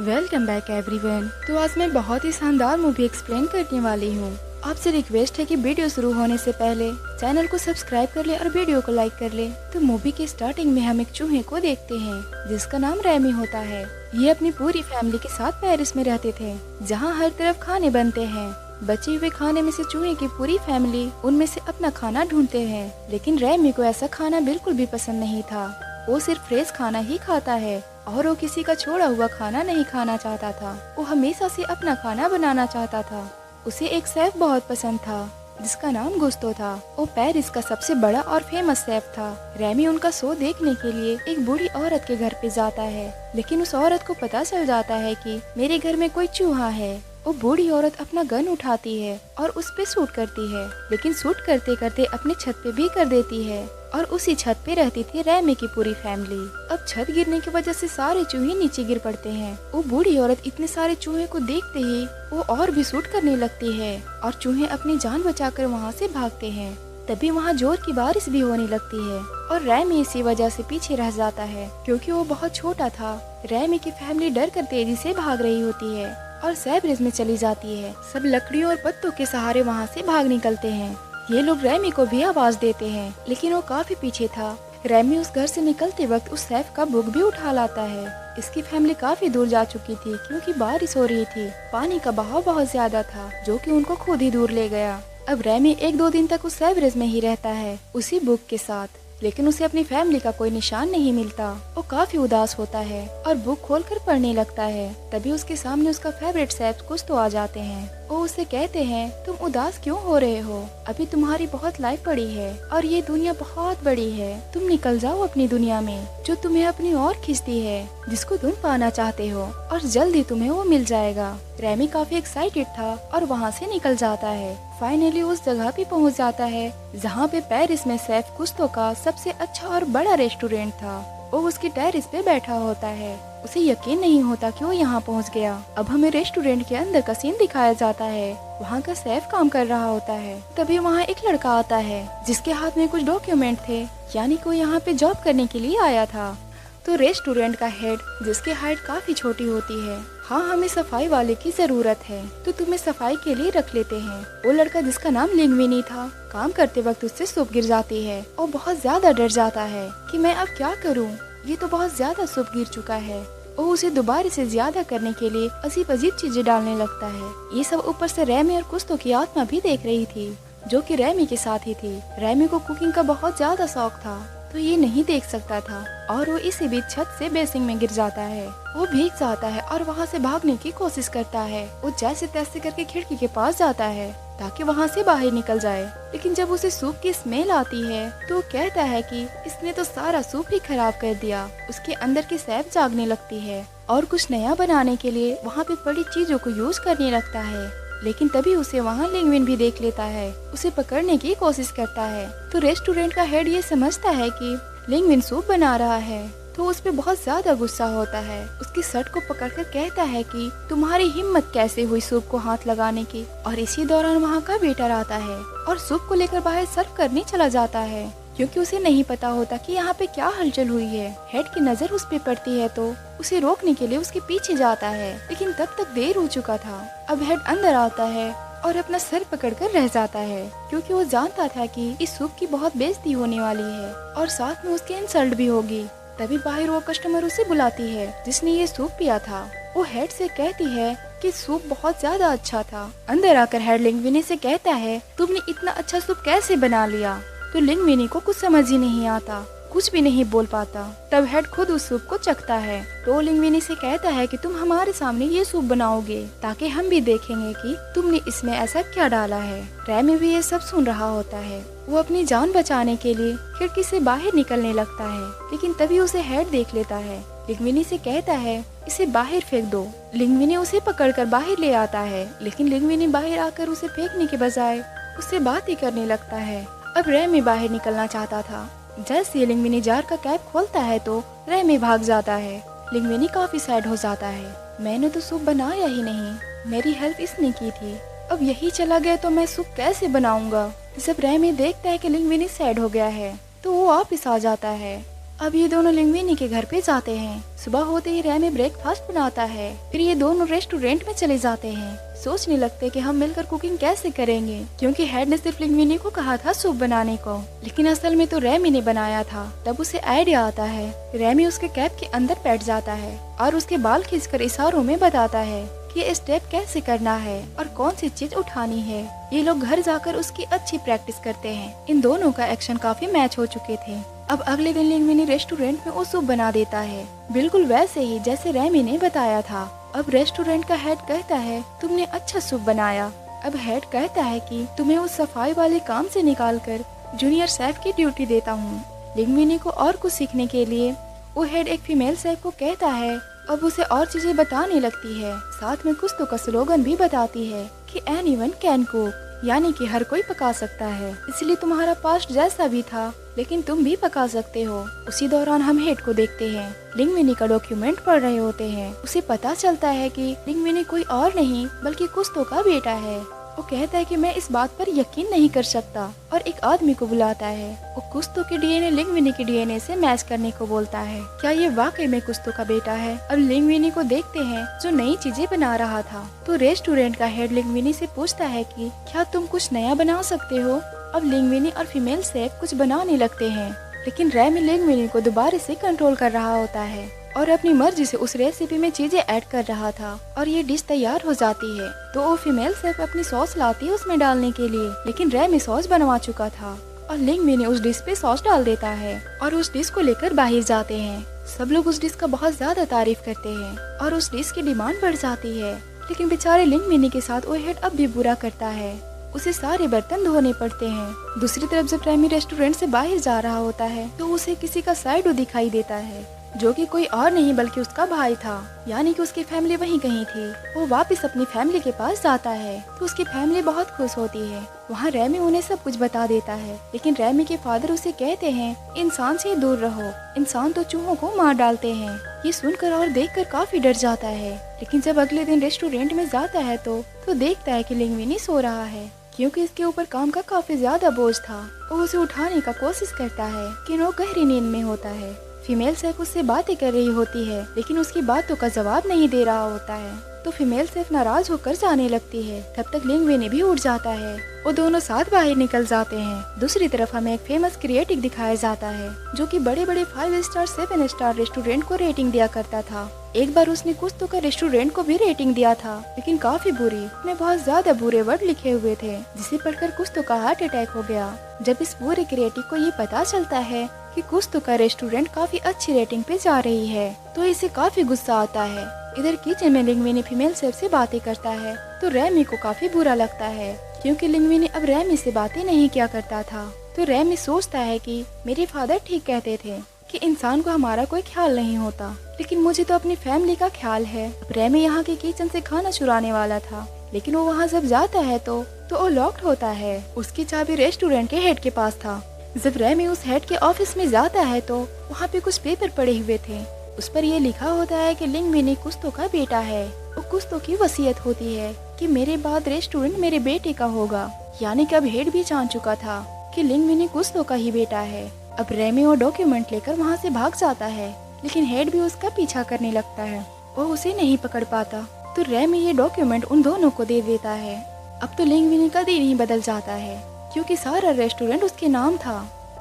Welcome back everyone. तो आज मैं बहुत ही शानदार मूवी एक्सप्लेन करने वाली हूँ। आपसे रिक्वेस्ट है कि वीडियो शुरू होने से पहले चैनल को सब्सक्राइब कर ले और वीडियो को लाइक कर ले। तो मूवी के स्टार्टिंग में हम एक चूहे को देखते हैं जिसका नाम रैमी होता है। ये अपनी पूरी फैमिली के साथ पेरिस में रहते थे, जहाँ हर तरफ खाने बनते हैं। बचे हुए खाने में से चूहे की पूरी फैमिली उनमें से अपना खाना ढूंढते हैं, लेकिन रैमी को ऐसा खाना बिल्कुल भी पसंद नहीं था। वो सिर्फ फ्रेश खाना ही खाता है और वो किसी का छोड़ा हुआ खाना नहीं खाना चाहता था। वो हमेशा से अपना खाना बनाना चाहता था। उसे एक शेफ बहुत पसंद था जिसका नाम गुस्तो था। वो पेरिस का सबसे बड़ा और फेमस शेफ था। रैमी उनका शो देखने के लिए एक बूढ़ी औरत के घर पे जाता है, लेकिन उस औरत को पता चल जाता है कि मेरे घर में कोई चूहा है। वो बूढ़ी औरत अपना गन उठाती है और उस पे शूट करती है, लेकिन शूट करते करते अपनी छत पे भी कर देती है। और उसी छत पे रहती थी रैमी की पूरी फैमिली। अब छत गिरने की वजह से सारे चूहे नीचे गिर पड़ते हैं। वो बूढ़ी औरत इतने सारे चूहे को देखते ही वो और भी शूट करने लगती है और चूहे अपनी जान बचाकर वहाँ से भागते हैं। तभी वहाँ जोर की बारिश भी होने लगती है और रैमी इसी वजह से पीछे रह जाता है, क्योंकि वो बहुत छोटा था। रैमी की फैमिली डर कर तेजी से भाग रही होती है और सैब्रिज में चली जाती है। सब लकड़ियों और पत्तों के सहारे वहाँ से भाग निकलते हैं। ये लोग रैमी को भी आवाज देते हैं, लेकिन वो काफी पीछे था। रैमी उस घर से निकलते वक्त उस शेफ का बुक भी उठा लाता है। इसकी फैमिली काफी दूर जा चुकी थी क्योंकि बारिश हो रही थी। पानी का बहाव बहुत ज्यादा था जो कि उनको खुद ही दूर ले गया। अब रैमी 1-2 दिन तक उस सैब्रिज में ही रहता है उसी बुक के साथ, लेकिन उसे अपनी फैमिली का कोई निशान नहीं मिलता। वो काफी उदास होता है और बुक खोलकर पढ़ने लगता है। तभी उसके सामने उसका फेवरेट शेफ कुछ तो आ जाते हैं। वो उससे कहते हैं, तुम उदास क्यों हो रहे हो? अभी तुम्हारी बहुत लाइफ पड़ी है और ये दुनिया बहुत बड़ी है। तुम निकल जाओ अपनी दुनिया में जो तुम्हें अपनी ओर खींचती है, जिसको तुम पाना चाहते हो, और जल्द ही तुम्हें वो मिल जाएगा। रैमी काफी एक्साइटेड था और वहाँ से निकल जाता है। फाइनली उस जगह पे पहुँच जाता है जहाँ पे पेरिस में शेफ गुस्तो का सबसे अच्छा और बड़ा रेस्टोरेंट था। वो उसकी टेरेस पे बैठा होता है। उसे यकीन नहीं होता कि वो यहाँ पहुँच गया। अब हमें रेस्टोरेंट के अंदर का सीन दिखाया जाता है। वहाँ का शेफ काम कर रहा होता है। तभी वहाँ एक लड़का आता है जिसके हाथ में कुछ डॉक्यूमेंट थे, यानी को यहाँ पे जॉब करने के लिए आया था। तो रेस्टोरेंट का हेड, जिसकी हाइट काफी छोटी होती है, हाँ हमें सफाई वाले की जरूरत है तो तुम्हें सफाई के लिए रख लेते हैं। वो लड़का जिसका नाम लिंग्विनी था, काम करते वक्त उससे सूप गिर जाती है और बहुत ज्यादा डर जाता है कि मैं अब क्या करूं, ये तो बहुत ज्यादा सूप गिर चुका है। वो उसे दोबारा से ज्यादा करने के लिए अजीब अजीब चीजें डालने लगता है। ये सब ऊपर से रैमी और गुस्तो की आत्मा भी देख रही थी जो कि रैमी के साथ ही थी। रैमी को कुकिंग का बहुत ज्यादा शौक था तो ये नहीं देख सकता था और वो इसी बीच छत से बेसिंग में गिर जाता है। वो भीग जाता है और वहाँ से भागने की कोशिश करता है। वो जैसे तैसे करके खिड़की के पास जाता है ताकि वहाँ से बाहर निकल जाए, लेकिन जब उसे सूप की स्मेल आती है तो वो कहता है कि इसने तो सारा सूप ही खराब कर दिया। उसके अंदर की सैफ जागने लगती है और कुछ नया बनाने के लिए वहाँ पे पड़ी चीजों को यूज करने लगता है। लेकिन तभी उसे वहाँ लिंग्विन भी देख लेता है, उसे पकड़ने की कोशिश करता है। तो रेस्टोरेंट का हेड ये समझता है कि लिंग्विन सूप बना रहा है तो उस पे बहुत ज्यादा गुस्सा होता है। उसकी शर्ट को पकड़कर कहता है कि तुम्हारी हिम्मत कैसे हुई सूप को हाथ लगाने की। और इसी दौरान वहाँ का वेटर आता है और सूप को लेकर बाहर सर्व करने चला जाता है, क्योंकि उसे नहीं पता होता कि यहाँ पे क्या हलचल हुई है। हेड की नजर उस पे पड़ती है तो उसे रोकने के लिए उसके पीछे जाता है, लेकिन तब तक देर हो चुका था। अब हेड अंदर आता है और अपना सर पकड़कर रह जाता है, क्योंकि वो जानता था कि इस सूप की बहुत बेइज्जती होने वाली है और साथ में उसकी इंसल्ट भी होगी। तभी बाहर वो कस्टमर उसे बुलाती है जिसने ये सूप पिया था। वो हेड से कहती है कि सूप बहुत ज्यादा अच्छा था। अंदर आकर हेड लिंग्विनी से कहता है, तुमने इतना अच्छा सूप कैसे बना लिया? तो लिंग्विनी को कुछ समझ ही नहीं आता, कुछ भी नहीं बोल पाता। तब हेड खुद उस सूप को चखता है तो लिंग्विनी से कहता है कि तुम हमारे सामने ये सूप बनाओगे ताकि हम भी देखेंगे कि तुमने इसमें ऐसा क्या डाला है। रैमी भी ये सब सुन रहा होता है। वो अपनी जान बचाने के लिए खिड़की से बाहर निकलने लगता है, लेकिन तभी उसे हेड देख लेता है। लिंग्विनी से कहता है, इसे बाहर फेंक दो। लिंग्विनी उसे पकड़कर बाहर ले आता है, लेकिन लिंग्विनी बाहर आकर उसे फेंकने के बजाय उससे बात ही करने लगता है। अब रैमी बाहर निकलना चाहता था। जैसे लिंग्विनी जार का कैप खोलता है तो रैमी भाग जाता है। लिंग्विनी काफी सैड हो जाता है, मैंने तो सूप बनाया ही नहीं, मेरी हेल्प इसने की थी, अब यही चला गया तो मैं सूप कैसे बनाऊंगा। जब रैमी देखता है कि लिंग्विनी सैड हो गया है तो वो वापिस आ जाता है। अब ये दोनों लिंग्विनी के घर पे जाते हैं। सुबह होते ही रैमी ब्रेकफास्ट बनाता है। फिर ये दोनों रेस्टोरेंट में चले जाते हैं। सोचने लगते कि हम मिलकर कुकिंग कैसे करेंगे, क्योंकि हेड ने सिर्फ लिंग्विनी को कहा था सूप बनाने को, लेकिन असल में तो रैमी ने बनाया था। तब उसे आइडिया आता है। रैमी उसके कैप के अंदर बैठ जाता है और उसके बाल खींचकर इशारों में बताता है कि ये स्टेप कैसे करना है और कौन सी चीज उठानी है। ये लोग घर जाकर उसकी अच्छी प्रैक्टिस करते हैं। इन दोनों का एक्शन काफी मैच हो चुके थे। अब अगले दिन लिंग्विनी रेस्टोरेंट में वो सूप बना देता है, बिल्कुल वैसे ही जैसे रैमी ने बताया था। अब रेस्टोरेंट का हेड कहता है, तुमने अच्छा सूप बनाया। अब हेड कहता है कि तुम्हें उस सफाई वाले काम से निकालकर जूनियर शेफ की ड्यूटी देता हूँ। लिंग्विनी को और कुछ सीखने के लिए वो हेड एक फीमेल शेफ को कहता है। अब उसे और चीजें बताने लगती है, साथ में कुछ तो का स्लोगन भी बताती है कि एनीवन कैन कुक, यानी कि हर कोई पका सकता है। इसलिए तुम्हारा पास्ट जैसा भी था, लेकिन तुम भी पका सकते हो। उसी दौरान हम हेड को देखते हैं, लिंग्विनी का डॉक्यूमेंट पढ़ रहे होते हैं। उसे पता चलता है कि लिंग्विनी कोई और नहीं बल्कि कुस्तो का बेटा है। वो कहता है कि मैं इस बात पर यकीन नहीं कर सकता और एक आदमी को बुलाता है। वो कुस्तो के डीएनए लिंग्विनी के डीएनए से मैच करने को बोलता है। क्या ये वाकई में कुस्तो का बेटा है? अब लिंग्विनी को देखते हैं जो नई चीजें बना रहा था। तो रेस्टोरेंट का हेड लिंग्विनी से पूछता है कि क्या तुम कुछ नया बना सकते हो? अब लिंग्विनी और फीमेल शेफ कुछ बनाने लगते हैं, लेकिन रैमी लिंग्विनी को दोबारा से कंट्रोल कर रहा होता है और अपनी मर्जी से उस रेसिपी में चीजें ऐड कर रहा था और ये डिश तैयार हो जाती है। तो वो फीमेल शेफ अपनी सॉस लाती है उसमें डालने के लिए, लेकिन रैमी सॉस बनवा चुका था और लिंग्विनी उस डिश पे सॉस डाल देता है और उस डिश को लेकर बाहर जाते हैं। सब लोग उस डिश का बहुत ज्यादा तारीफ करते हैं और उस डिश की डिमांड बढ़ जाती है, लेकिन बेचारे लिंग्विनी के साथ वो हेड अब भी बुरा करता है। उसे सारे बर्तन धोने पड़ते हैं। दूसरी तरफ जब रैमी रेस्टोरेंट से बाहर जा रहा होता है तो उसे किसी का शैडो दिखाई देता है, जो कि कोई और नहीं बल्कि उसका भाई था, यानी कि उसकी फैमिली वहीं कहीं थी। वो वापस अपनी फैमिली के पास जाता है तो उसकी फैमिली बहुत खुश होती है। वहाँ रैमी उन्हें सब कुछ बता देता है, लेकिन रैमी के फादर उसे कहते हैं इंसान से दूर रहो, इंसान तो चूहों को मार डालते हैं। ये सुनकर और देखकर काफी डर जाता है, लेकिन जब अगले दिन रेस्टोरेंट में जाता है तो देखता है कि लिंग्विनी सो रहा है, क्योंकि इसके ऊपर काम का काफी ज्यादा बोझ था। वो उसे उठाने का कोशिश करता है कि वो गहरी नींद में होता है। फीमेल शेफ उससे बातें कर रही होती है, लेकिन उसकी बातों का जवाब नहीं दे रहा होता है। तो फीमेल शेफ नाराज होकर जाने लगती है। तब तक लिंग्विनी भी उठ जाता है। वो दोनों साथ बाहर निकल जाते हैं। दूसरी तरफ हमें एक फेमस क्रिएटिव दिखाया जाता है, जो कि बड़े बड़े 5 स्टार 7 स्टार रेस्टोरेंट को रेटिंग दिया करता था। एक बार उसने कुस्तो का रेस्टोरेंट को भी रेटिंग दिया था, लेकिन काफी बुरी, में बहुत ज्यादा बुरे वर्ड लिखे हुए थे, जिसे पढ़कर कुस्तो का हार्ट अटैक हो गया। जब इस पूरे क्रिएटिव को ये पता चलता है कि कुस्तो का रेस्टोरेंट काफी अच्छी रेटिंग पे जा रही है, तो इसे काफी गुस्सा आता है। इधर किचन में लिंग्विनी फीमेल शेफ से बातें करता है तो रैमी को काफी बुरा लगता है, क्योंकि लिंग्विनी अब रैमी से बातें नहीं किया करता था। तो रैमी सोचता है कि मेरे फादर ठीक कहते थे कि इंसान को हमारा कोई ख्याल नहीं होता, लेकिन मुझे तो अपनी फैमिली का ख्याल है। अब रैमी यहाँ के किचन से खाना चुराने वाला था, लेकिन वो वहाँ जब जाता है तो वो लॉक्ड होता है। उसकी चाबी रेस्टोरेंट के हेड के पास था। जब रैमी उस हेड के ऑफिस में जाता है तो वहाँ पे कुछ पेपर पड़े हुए थे। उस पर ये लिखा होता है कि लिंग्विनी कुस्तो का बेटा है। वो कुस्तो की वसीयत होती है कि मेरे बाद रेस्टोरेंट मेरे बेटे का होगा, यानी कि अब हेड भी जान चुका था कि लिंग्विनी कुस्तो का ही बेटा है। अब रैमी वो डॉक्यूमेंट लेकर वहाँ से भाग जाता है, लेकिन हेड भी उसका पीछा करने लगता है। वो उसे नहीं पकड़ पाता, तो रैमी ये डॉक्यूमेंट उन दोनों को दे देता है। अब तो लिंग्विनी का दिन ही बदल जाता है, क्योंकि सारा रेस्टोरेंट उसके नाम था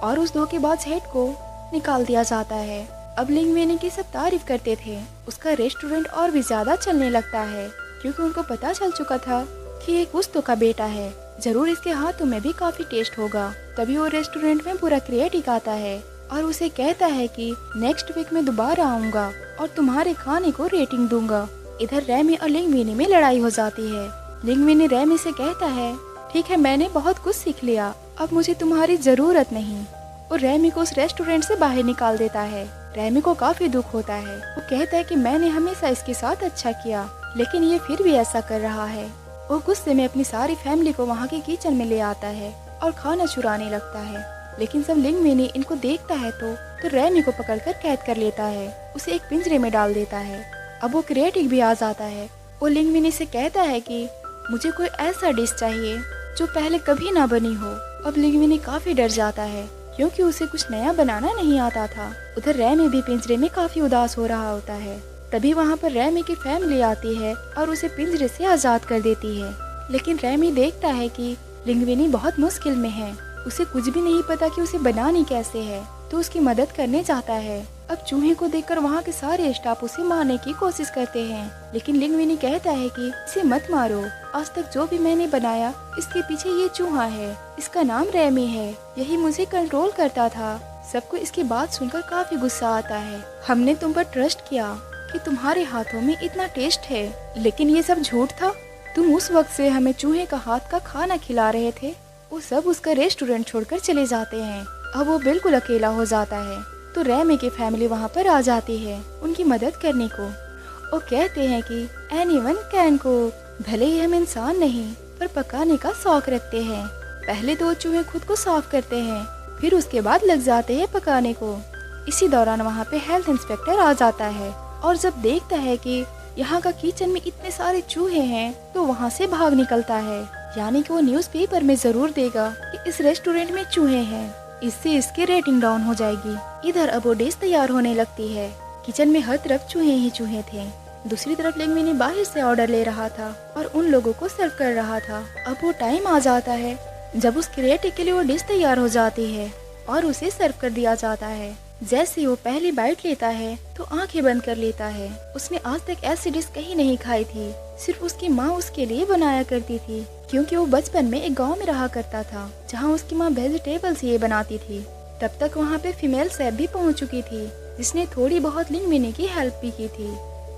और उस धोखेबाज हेड को निकाल दिया जाता है। अब लिंग्विनी की सब तारीफ करते थे। उसका रेस्टोरेंट और भी ज्यादा चलने लगता है, क्योंकि उनको पता चल चुका था कि ये कुस्तो का बेटा है, जरूर इसके हाथों में भी काफी टेस्ट होगा। तभी वो रेस्टोरेंट में पूरा क्रिएटिव आता है और उसे कहता है कि नेक्स्ट वीक में दोबारा आऊंगा और तुम्हारे खाने को रेटिंग दूंगा। इधर रैमी और लिंग्विनी में लड़ाई हो जाती है। लिंग्विनी रैमी से कहता है ठीक है, मैंने बहुत कुछ सीख लिया, अब मुझे तुम्हारी जरूरत नहीं, और रैमी को उस रेस्टोरेंट से बाहर निकाल देता है। रैमी को काफी दुख होता है। वो कहता है कि मैंने हमेशा इसके साथ अच्छा किया, लेकिन ये फिर भी ऐसा कर रहा है। वो गुस्से में अपनी सारी फैमिली को वहाँ के किचन में ले आता है और खाना चुराने लगता है। लेकिन जब लिंग्विनी इनको देखता है तो रैमी को पकड़कर कैद कर लेता है, उसे एक पिंजरे में डाल देता है। अब वो क्रिएटिव भी आ जाता है। वो लिंग्विनी से कहता है कि मुझे कोई ऐसा डिश चाहिए जो पहले कभी ना बनी हो। अब लिंग्विनी काफी डर जाता है, क्योंकि उसे कुछ नया बनाना नहीं आता था। उधर रैमी भी पिंजरे में काफी उदास हो रहा होता है। तभी वहाँ पर रैमी की फैमिली आती है और उसे पिंजरे से आजाद कर देती है। लेकिन रैमी देखता है कि लिंग्विनी बहुत मुश्किल में है, उसे कुछ भी नहीं पता कि उसे बनानी कैसे है, तो उसकी मदद करने चाहता है। अब चूहे को देखकर वहाँ के सारे स्टाफ उसे मारने की कोशिश करते हैं, लेकिन लिंग्विनी कहता है कि इसे मत मारो, आज तक जो भी मैंने बनाया इसके पीछे ये चूहा है, इसका नाम रैमी है, यही मुझे कंट्रोल करता था। सबको इसकी बात सुनकर काफी गुस्सा आता है। हमने तुम पर ट्रस्ट किया कि तुम्हारे हाथों में इतना टेस्ट है, लेकिन ये सब झूठ था। तुम उस वक्त से हमें चूहे का हाथ का खाना खिला रहे थे। वो सब उसका रेस्टोरेंट छोड़कर चले जाते हैं। अब वो बिल्कुल अकेला हो जाता है, तो रैमी की फैमिली वहाँ पर आ जाती है उनकी मदद करने को। वो कहते हैं कि एनीवन कैन कुक, भले ही हम इंसान नहीं पर पकाने का शौक रखते हैं। पहले तो वो चूहे खुद को साफ करते हैं, फिर उसके बाद लग जाते हैं पकाने को। इसी दौरान वहाँ पे हेल्थ इंस्पेक्टर आ जाता है और जब देखता है कि यहाँ का किचन में इतने सारे चूहे हैं तो वहाँ से भाग निकलता है। यानी कि वो न्यूज़पेपर में जरूर देगा कि इस रेस्टोरेंट में चूहे हैं, इससे इसकी रेटिंग डाउन हो जाएगी। इधर अब वो डिश तैयार होने लगती है। किचन में हर तरफ चूहे ही चूहे थे। दूसरी तरफ लिंग्विनी बाहर से ऑर्डर ले रहा था और उन लोगों को सर्व कर रहा था। अब वो टाइम आ जाता है जब उस क्रिएटिव के लिए वो डिश तैयार हो जाती है और उसे सर्व कर दिया जाता है। जैसे ही वो पहली बाइट लेता है तो आंखें बंद कर लेता है। उसने आज तक ऐसी डिश कहीं नहीं खाई थी, सिर्फ उसकी माँ उसके लिए बनाया करती थी, क्योंकि वो बचपन में एक गांव में रहा करता था जहाँ उसकी माँ वेजिटेबल्स ये बनाती थी। तब तक वहाँ पे फीमेल शेफ भी पहुँच चुकी थी, जिसने थोड़ी बहुत लिंग्विनी की हेल्प भी की थी।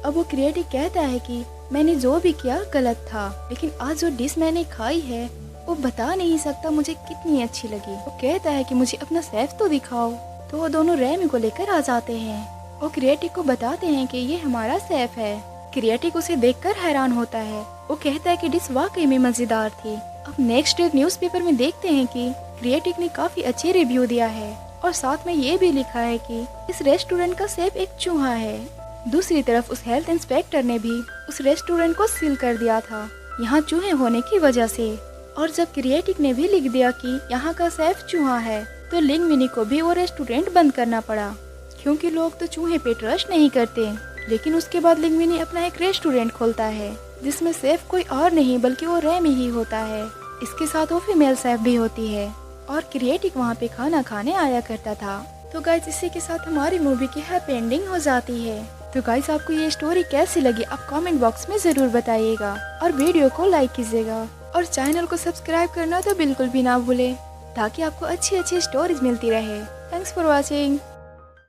अब वो क्रिएटिव कहता है कि मैंने जो भी किया गलत था, लेकिन आज जो डिश मैंने खाई है वो बता नहीं सकता मुझे कितनी अच्छी लगी। वो कहता है कि मुझे अपना शेफ तो दिखाओ। तो वो दोनों रैमी को लेकर आ जाते हैं और क्रिएटिव को बताते हैं कि ये हमारा शेफ है। क्रिएटिव उसे देखकर हैरान होता है। वो कहता है कि डिश वाकई में मजेदार थी। अब नेक्स्ट डे न्यूज़पेपर में देखते हैं कि क्रिएटिव ने काफी अच्छे रिव्यू दिया है और साथ में ये भी लिखा है कि इस रेस्टोरेंट का शेफ एक चूहा है। दूसरी तरफ उस हेल्थ इंस्पेक्टर ने भी उस रेस्टोरेंट को सील कर दिया था यहाँ चूहे होने की वजह से। और जब क्रिएटिव ने भी लिख दिया कि यहाँ का शेफ चूहा है, तो लिंग्विनी को भी वो रेस्टोरेंट बंद करना पड़ा, क्योंकि लोग तो चूहे पे ट्रस्ट नहीं करते। लेकिन उसके बाद लिंग्विनी अपना एक रेस्टोरेंट खोलता है जिसमें शेफ कोई और नहीं बल्कि वो रैमी ही होता है। इसके साथ वो फीमेल शेफ भी होती है और क्रिएटिव वहाँ पे खाना खाने आया करता था। तो गाइस इसी के साथ हमारी मूवी की हैप्पी एंडिंग हो जाती है। तो गाइस आपको ये स्टोरी कैसी लगी आप कमेंट बॉक्स में जरूर बताइएगा और वीडियो को लाइक कीजिएगा और चैनल को सब्सक्राइब करना तो बिल्कुल भी ना भूले, ताकि आपको अच्छी अच्छी स्टोरीज मिलती रहे। Thanks for watching.